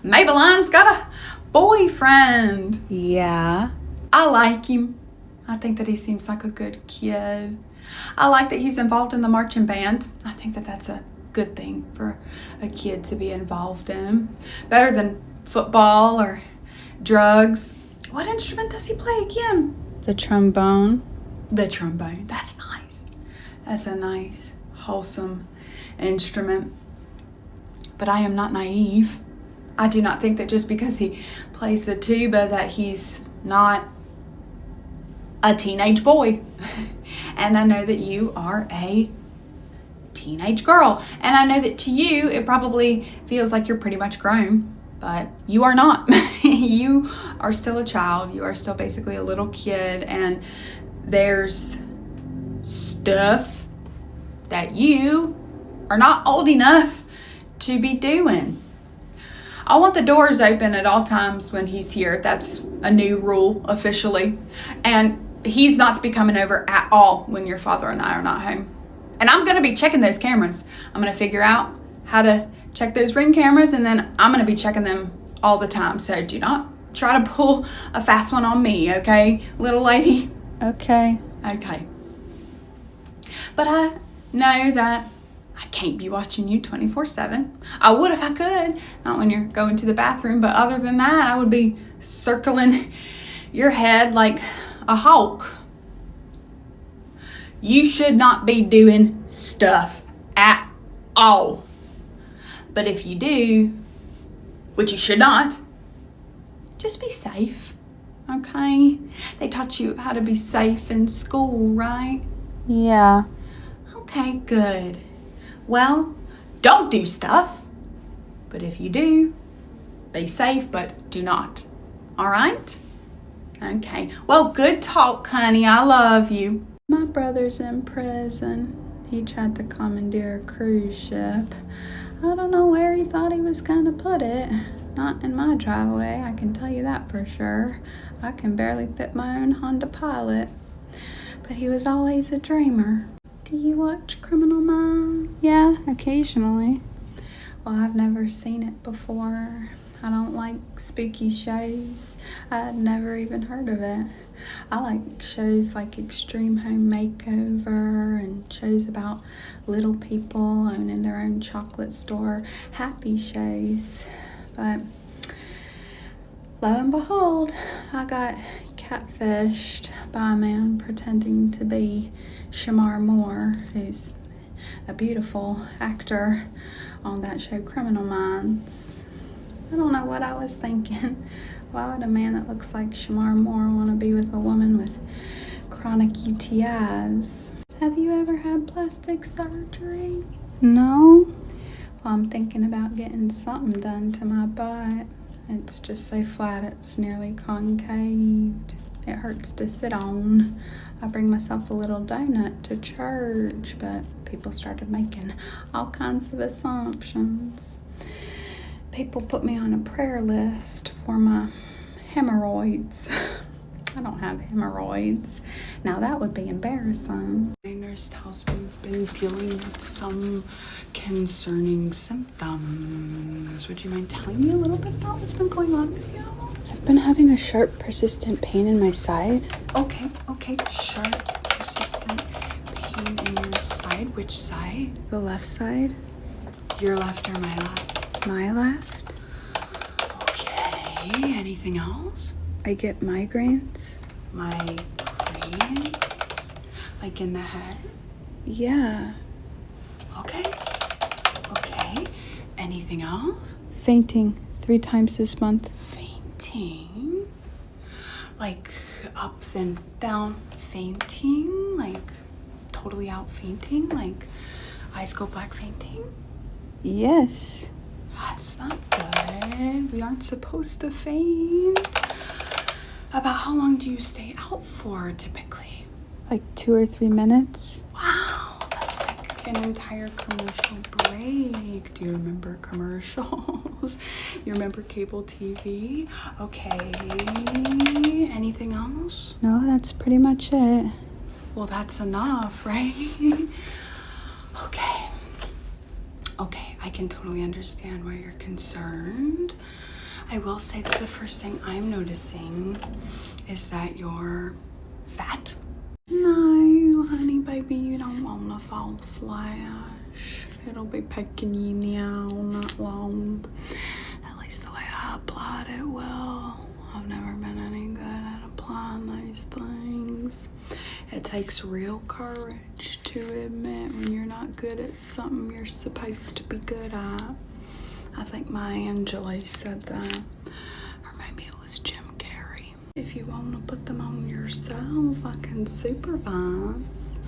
Mabeline's got a boyfriend. Yeah. I like him. I think that he seems like a good kid. I like that he's involved in the marching band. I think that that's a good thing for a kid to be involved in. Better than football or drugs. What instrument does he play again? The trombone. The trombone. That's nice. That's a nice, wholesome instrument. But I am not naive. I do not think that just because he plays the tuba that he's not a teenage boy. And I know that you are a teenage girl. And I know that to you, it probably feels like you're pretty much grown, but you are not. You are still a child. You are still basically a little kid. And there's stuff that you are not old enough to be doing. I want the doors open at all times when he's here. That's a new rule officially. And he's not to be coming over at all when your father and I are not home. And I'm going to be checking those cameras. I'm going to figure out how to check those Ring cameras, and then I'm going to be checking them all the time. So do not try to pull a fast one on me, okay, little lady? Okay. Okay. But I know that I can't be watching you 24/7. I would if I could. Not when you're going to the bathroom, but other than that, I would be circling your head like a hawk. You should not be doing stuff at all. But if you do, which you should not, just be safe, okay? They taught you how to be safe in school, right? Yeah. Okay, good. Well, don't do stuff. But if you do, be safe, but do not. All right? Okay. Well, good talk, honey. I love you. My brother's in prison. He tried to commandeer a cruise ship. I don't know where he thought he was gonna put it. Not in my driveway, I can tell you that for sure. I can barely fit my own Honda Pilot. But he was always a dreamer. Do you watch Criminal Minds? Yeah, occasionally. Well, I've never seen it before. I don't like spooky shows. I'd never even heard of it. I like shows like Extreme Home Makeover and shows about little people owning their own chocolate store. Happy shows. But lo and behold, I got catfished by a man pretending to be Shamar Moore, who's a beautiful actor on that show Criminal Minds. I don't know what I was thinking. Why would a man that looks like Shamar Moore want to be with a woman with chronic UTIs? Have you ever had plastic surgery? No. Well, I'm thinking about getting something done to my butt. It's just so flat, it's nearly concaved. It hurts to sit on. I bring myself a little donut to church, but people started making all kinds of assumptions. People put me on a prayer list for my hemorrhoids. I don't have hemorrhoids. Now that would be embarrassing. My nurse tells me you've been dealing with some concerning symptoms. Would you mind telling me a little bit about what's been going on with you? I've been having a sharp, persistent pain in my side. Okay. Sharp, persistent pain in your side. Which side? The left side. Your left or my left? My left. Okay. Anything else? I get migraines. Migraines? Like in the head? Yeah. Okay. Anything else? Fainting 3 times this month. Fainting? Like up then down fainting? Like totally out fainting? Like eyes go black fainting? Yes. That's not good. We aren't supposed to faint. About how long do you stay out for typically? Like 2 or 3 minutes. Wow, that's like an entire commercial break. Do you remember commercials? You remember cable TV? Okay. Anything else? No, that's pretty much it. Well, that's enough, right? Okay, I can totally understand why you're concerned. I will say that the first thing I'm noticing is that you're fat. No, honey, baby, you don't want a false lash. It'll be poking you now not long. At least the way I applied it will. I've never been any good at applying these things. It takes real courage to admit when you're not good at something you're supposed to be good at. I think Maya Angelou said that, or maybe it was Jim Carrey. If you want to put them on yourself, I can supervise.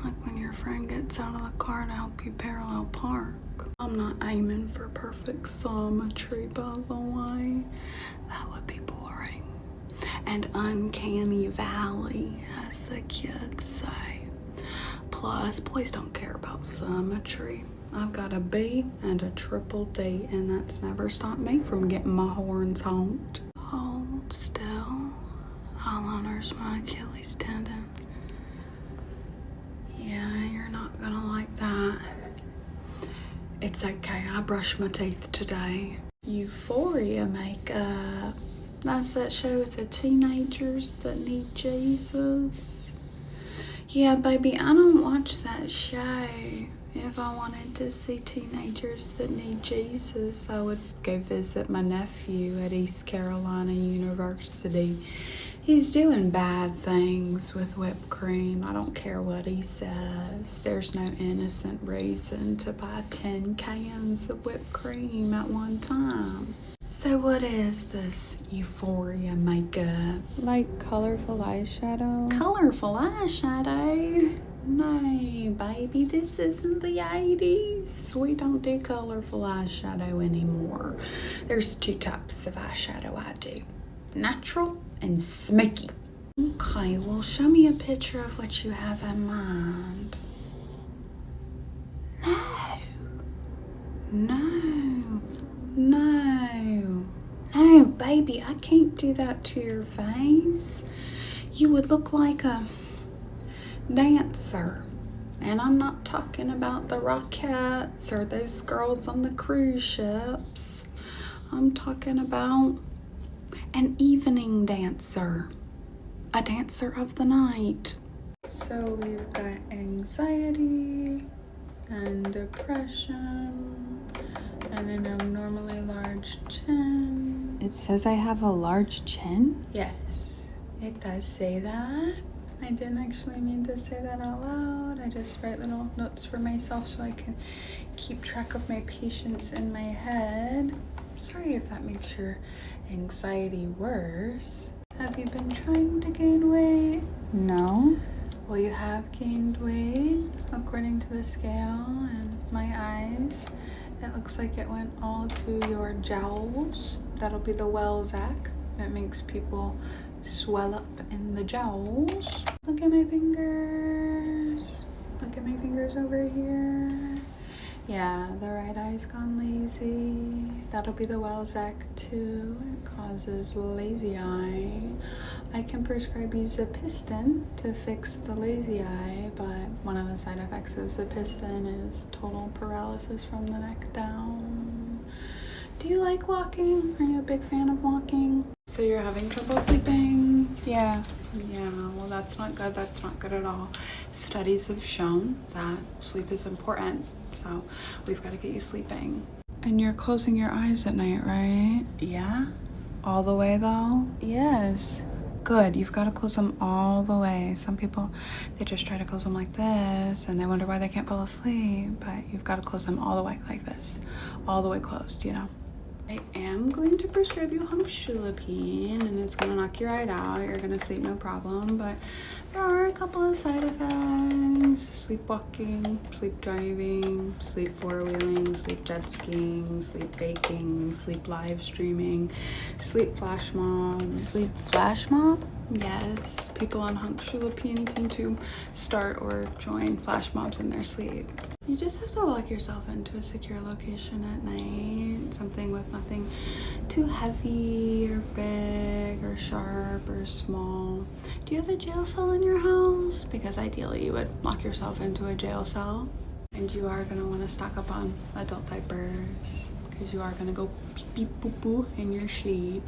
Like when your friend gets out of the car to help you parallel park. I'm not aiming for perfect symmetry, by the way. That would be boring. And uncanny valley, as the kids say. Plus, boys don't care about symmetry. I've got a B and a triple D, and that's never stopped me from getting my horns honked. Hold still. I'll unearth my Achilles tendon. Yeah, you're not gonna like that. It's okay, I brushed my teeth today. Euphoria makeup. That's that show with the teenagers that need Jesus. Yeah, baby, I don't watch that show. If I wanted to see teenagers that need Jesus, I would go visit my nephew at East Carolina University. He's doing bad things with whipped cream. I don't care what he says. There's no innocent reason to buy 10 cans of whipped cream at one time. So what is this Euphoria makeup? Like colorful eyeshadow? Colorful eyeshadow? No, baby, this isn't the 80s. We don't do colorful eyeshadow anymore. There's 2 types of eyeshadow I do. Natural and smoky. Okay, well, show me a picture of what you have in mind. No, baby, I can't do that to your face. You would look like a dancer. And I'm not talking about the Rockettes or those girls on the cruise ships. I'm talking about an evening dancer. A dancer of the night. So we've got anxiety and depression and an abnormally large chin. It says I have a large chin? Yes, it does say that. I didn't actually mean to say that out loud. I just write little notes for myself so I can keep track of my patients in my head. Sorry if that makes your anxiety worse. Have you been trying to gain weight? No. Well, you have gained weight according to the scale and my eyes. It looks like it went all to your jowls. That'll be the Welzac. It makes people swell up in the jowls. Look at my fingers. Look at my fingers over here. Yeah, the right eye's gone lazy. That'll be the Welzac too. It causes lazy eye. I can prescribe you Zapiston to fix the lazy eye, but one of the side effects of Zapiston is total paralysis from the neck down. Do you like walking? Are you a big fan of walking? So you're having trouble sleeping? Yeah, well that's not good. That's not good at all. Studies have shown that sleep is important, so we've got to get you sleeping. And you're closing your eyes at night, right? Yeah? All the way though? Yes. Good, you've got to close them all the way. Some people, they just try to close them like this and they wonder why they can't fall asleep, but you've got to close them all the way like this. All the way closed, you know? I am going to prescribe you Humsulapine, and it's going to knock you right out. You're going to sleep no problem, but there are a couple of side effects. Sleepwalking, sleep driving, sleep four-wheeling, sleep jet skiing, sleep baking, sleep live streaming, sleep flash mobs. Sleep flash mob? Yes, people on Humsulapine tend to start or join flash mobs in their sleep. You just have to lock yourself into a secure location at night, something with nothing too heavy or big or sharp or small. Do you have a jail cell in your house? Because ideally you would lock yourself into a jail cell. And you are going to want to stock up on adult diapers because you are going to go pee pee poo poo in your sheep.